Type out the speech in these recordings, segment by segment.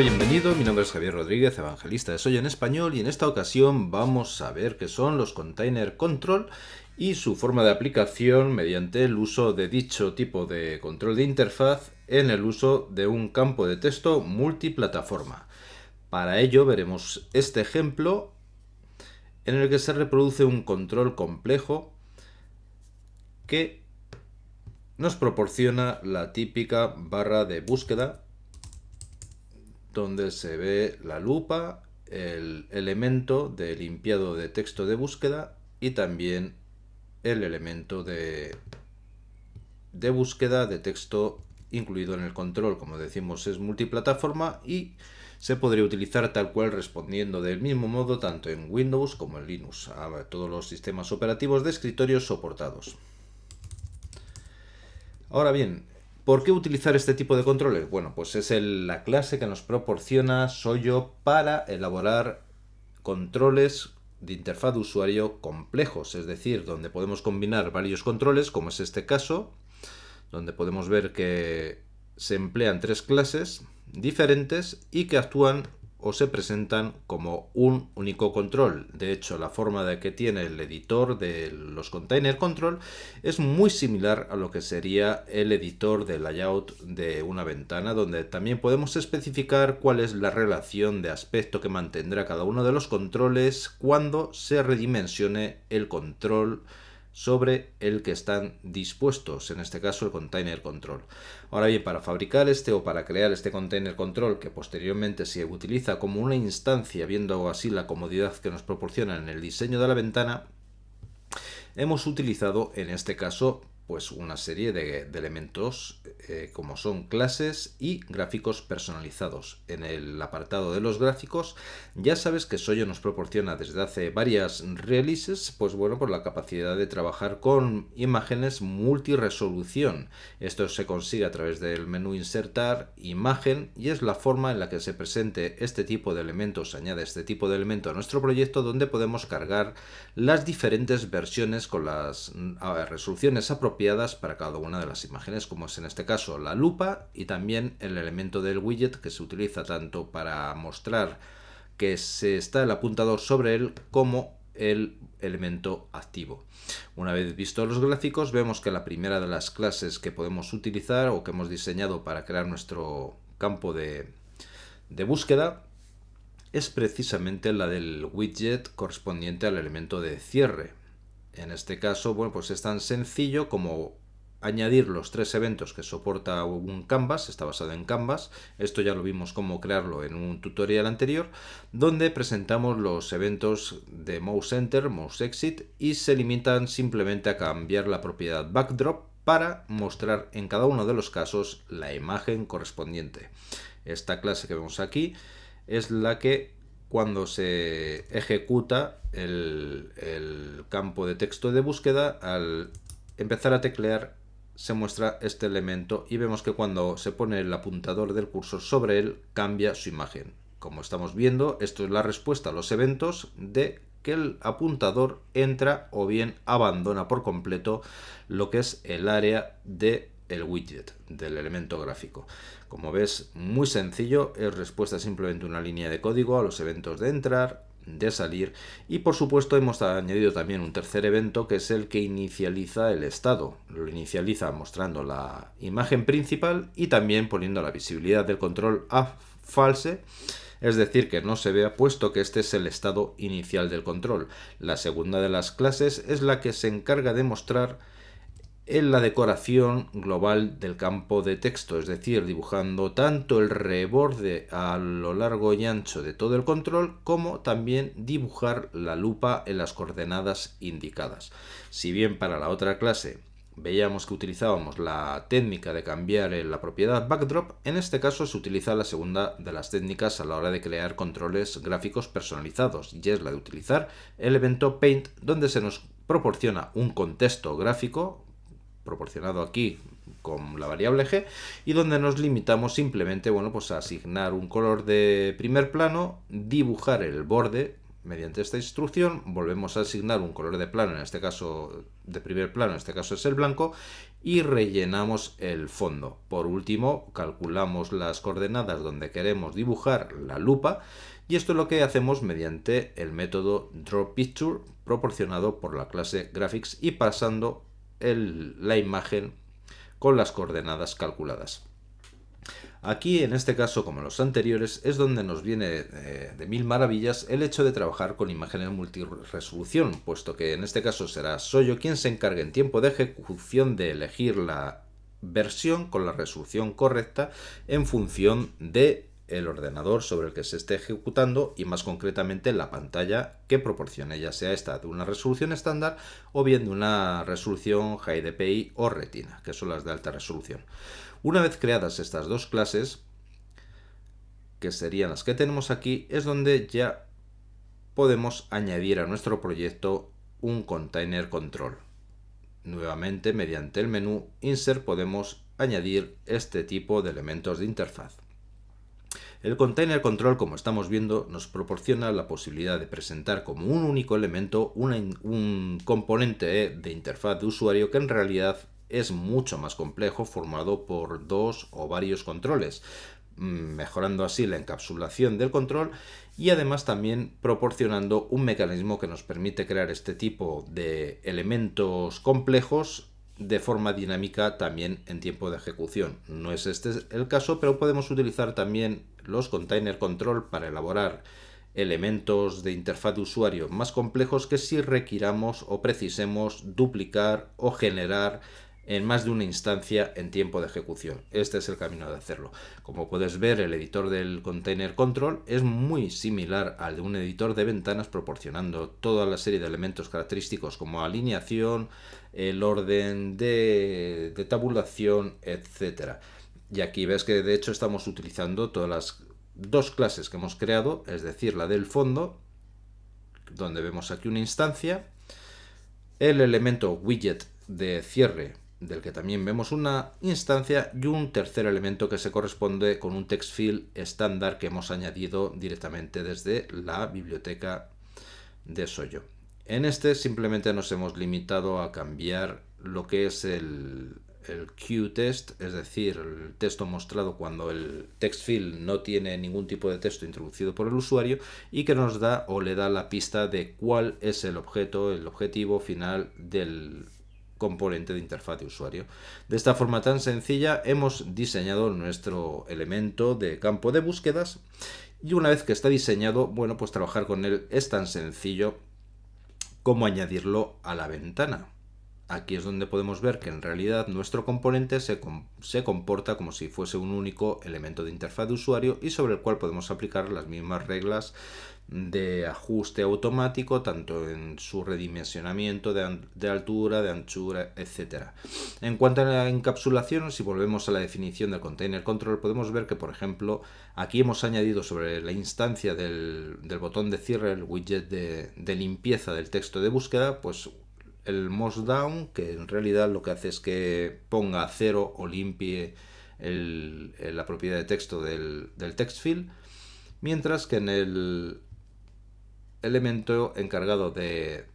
bienvenido, mi nombre es Javier Rodríguez, evangelista de Soy en Español, y en esta ocasión vamos a ver qué son los Container Control y su forma de aplicación mediante el uso de dicho tipo de control de interfaz en el uso de un campo de texto multiplataforma. Para ello veremos este ejemplo en el que se reproduce un control complejo que nos proporciona la típica barra de búsqueda donde se ve la lupa, el elemento de limpiado de texto de búsqueda y también el elemento de búsqueda de texto incluido en el control. Como decimos, es multiplataforma y se podría utilizar tal cual respondiendo del mismo modo tanto en Windows como en Linux, a todos los sistemas operativos de escritorio soportados. Ahora bien, ¿por qué utilizar este tipo de controles? Bueno, pues es la clase que nos proporciona Soyo para elaborar controles de interfaz de usuario complejos, es decir, donde podemos combinar varios controles, como es este caso, donde podemos ver que se emplean tres clases diferentes y que actúan o se presentan como un único control. De hecho, la forma de que tiene el editor de los Container Control es muy similar a lo que sería el editor de layout de una ventana, donde también podemos especificar cuál es la relación de aspecto que mantendrá cada uno de los controles cuando se redimensione el control sobre el que están dispuestos, en este caso el Container Control. Ahora bien, para fabricar o para crear este Container Control, que posteriormente se utiliza como una instancia, viendo así la comodidad que nos proporciona en el diseño de la ventana, hemos utilizado en este caso pues una serie de elementos como son clases y gráficos personalizados. En el apartado de los gráficos ya sabes que Soyo nos proporciona desde hace varias releases pues la capacidad de trabajar con imágenes multiresolución. Esto se consigue a través del menú insertar imagen y es la forma en la que se presente este tipo de elementos, se añade este tipo de elemento a nuestro proyecto, donde podemos cargar las diferentes versiones con las resoluciones apropiadas para cada una de las imágenes, como es en este caso la lupa, y también el elemento del widget, que se utiliza tanto para mostrar que se está el apuntador sobre él como el elemento activo. Una vez vistos los gráficos, vemos que la primera de las clases que podemos utilizar o que hemos diseñado para crear nuestro campo de búsqueda es precisamente la del widget correspondiente al elemento de cierre. En este caso, pues es tan sencillo como añadir los tres eventos que soporta un Canvas, está basado en Canvas. Esto ya lo vimos cómo crearlo en un tutorial anterior, donde presentamos los eventos de Mouse Enter, Mouse Exit, y se limitan simplemente a cambiar la propiedad Backdrop para mostrar en cada uno de los casos la imagen correspondiente. Esta clase que vemos aquí es la que cuando se ejecuta el campo de texto de búsqueda, al empezar a teclear se muestra este elemento y vemos que cuando se pone el apuntador del cursor sobre él cambia su imagen. Como estamos viendo, esto es la respuesta a los eventos de que el apuntador entra o bien abandona por completo lo que es el área de el widget del elemento gráfico. Como ves, muy sencillo, es respuesta simplemente una línea de código a los eventos de entrar, de salir, y por supuesto hemos añadido también un tercer evento que es el que inicializa el estado. Lo inicializa mostrando la imagen principal y también poniendo la visibilidad del control a false, es decir, que no se vea, puesto que este es el estado inicial del control. La segunda de las clases es la que se encarga de mostrar en la decoración global del campo de texto, es decir, dibujando tanto el reborde a lo largo y ancho de todo el control, como también dibujar la lupa en las coordenadas indicadas. Si bien para la otra clase veíamos que utilizábamos la técnica de cambiar la propiedad Backdrop, en este caso se utiliza la segunda de las técnicas a la hora de crear controles gráficos personalizados, y es la de utilizar el evento Paint, donde se nos proporciona un contexto gráfico proporcionado aquí con la variable G, y donde nos limitamos simplemente a asignar un color de primer plano, dibujar el borde mediante esta instrucción volvemos a asignar un color de plano, en este caso de primer plano, en este caso es el blanco, y rellenamos el fondo. Por último, calculamos las coordenadas donde queremos dibujar la lupa, y esto es lo que hacemos mediante el método drawPicture proporcionado por la clase graphics y pasando la imagen con las coordenadas calculadas. Aquí, en este caso, como en los anteriores, es donde nos viene de mil maravillas el hecho de trabajar con imágenes multiresolución, puesto que en este caso será Soyo quien se encargue en tiempo de ejecución de elegir la versión con la resolución correcta en función de el ordenador sobre el que se esté ejecutando y más concretamente la pantalla que proporcione, ya sea esta de una resolución estándar o bien de una resolución High DPI o Retina, que son las de alta resolución. Una vez creadas estas dos clases, que serían las que tenemos aquí, es donde ya podemos añadir a nuestro proyecto un container control. Nuevamente, mediante el menú Insert podemos añadir este tipo de elementos de interfaz. El container control, como estamos viendo, nos proporciona la posibilidad de presentar como un único elemento un componente de interfaz de usuario que en realidad es mucho más complejo, formado por dos o varios controles, mejorando así la encapsulación del control y además también proporcionando un mecanismo que nos permite crear este tipo de elementos complejos de forma dinámica también en tiempo de ejecución. No es este el caso, pero podemos utilizar también los container control para elaborar elementos de interfaz de usuario más complejos que si requiramos o precisemos duplicar o generar en más de una instancia en tiempo de ejecución. Este es el camino de hacerlo. Como puedes ver, el editor del Container Control es muy similar al de un editor de ventanas, proporcionando toda la serie de elementos característicos como alineación, el orden de tabulación, etc. Y aquí ves que de hecho estamos utilizando todas las dos clases que hemos creado, es decir, la del fondo, donde vemos aquí una instancia, el elemento widget de cierre, del que también vemos una instancia, y un tercer elemento que se corresponde con un text field estándar que hemos añadido directamente desde la biblioteca de Soyo. En este simplemente nos hemos limitado a cambiar lo que es el QText, es decir, el texto mostrado cuando el text field no tiene ningún tipo de texto introducido por el usuario y que nos da o le da la pista de cuál es el objetivo final del componente de interfaz de usuario. De esta forma tan sencilla hemos diseñado nuestro elemento de campo de búsquedas y una vez que está diseñado, bueno, pues trabajar con él es tan sencillo como añadirlo a la ventana. Aquí es donde podemos ver que en realidad nuestro componente se comporta como si fuese un único elemento de interfaz de usuario y sobre el cual podemos aplicar las mismas reglas de ajuste automático, tanto en su redimensionamiento de altura, de anchura, etc. En cuanto a la encapsulación, si volvemos a la definición del container control, podemos ver que, por ejemplo, aquí hemos añadido sobre la instancia del botón de cierre, el widget de limpieza del texto de búsqueda, pues el mouse down, que en realidad lo que hace es que ponga a cero o limpie la propiedad de texto del text field, mientras que en el elemento encargado de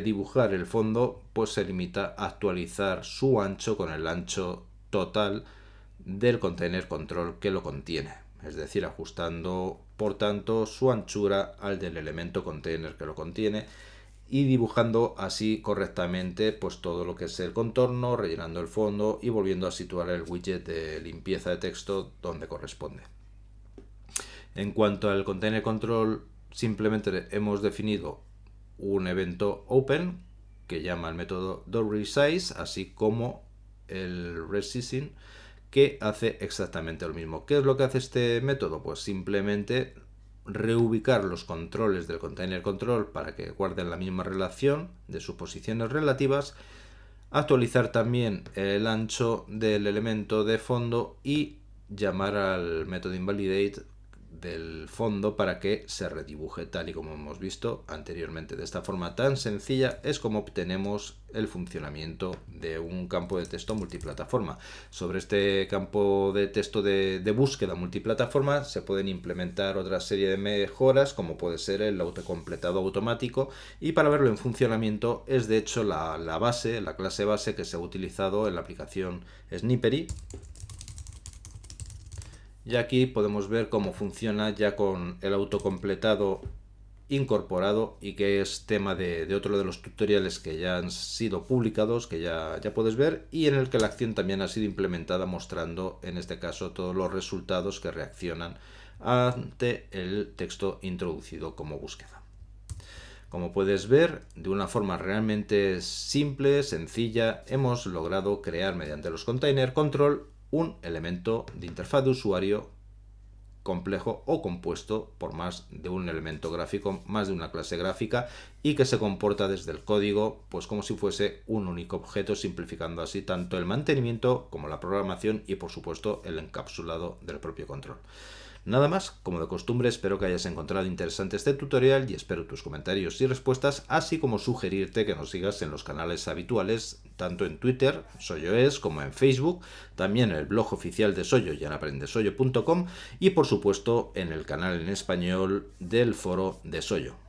dibujar el fondo, pues se limita a actualizar su ancho con el ancho total del container control que lo contiene, es decir, ajustando por tanto su anchura al del elemento container que lo contiene y dibujando así correctamente pues todo lo que es el contorno, rellenando el fondo y volviendo a situar el widget de limpieza de texto donde corresponde. En cuanto al container control, simplemente hemos definido un evento open que llama el método doResize, así como el resizing, que hace exactamente lo mismo. ¿Qué es lo que hace este método? Pues simplemente reubicar los controles del container control para que guarden la misma relación de sus posiciones relativas, actualizar también el ancho del elemento de fondo y llamar al método invalidate del fondo para que se redibuje tal y como hemos visto anteriormente. De esta forma tan sencilla es como obtenemos el funcionamiento de un campo de texto multiplataforma. Sobre este campo de texto de búsqueda multiplataforma se pueden implementar otra serie de mejoras, como puede ser el autocompletado automático, y para verlo en funcionamiento es de hecho la clase base que se ha utilizado en la aplicación Snipery. Y aquí podemos ver cómo funciona ya con el autocompletado incorporado, y que es tema de otro de los tutoriales que ya han sido publicados, que ya puedes ver, y en el que la acción también ha sido implementada, mostrando en este caso todos los resultados que reaccionan ante el texto introducido como búsqueda. Como puedes ver, de una forma realmente simple, sencilla, hemos logrado crear mediante los container control un elemento de interfaz de usuario complejo o compuesto por más de un elemento gráfico, más de una clase gráfica, y que se comporta desde el código pues como si fuese un único objeto, simplificando así tanto el mantenimiento como la programación y por supuesto el encapsulado del propio control. Nada más, como de costumbre, espero que hayas encontrado interesante este tutorial y espero tus comentarios y respuestas, así como sugerirte que nos sigas en los canales habituales, tanto en Twitter, SoyoES, como en Facebook, también en el blog oficial de Soyo y en aprendesoyo.com, y por supuesto en el canal en español del foro de Soyo.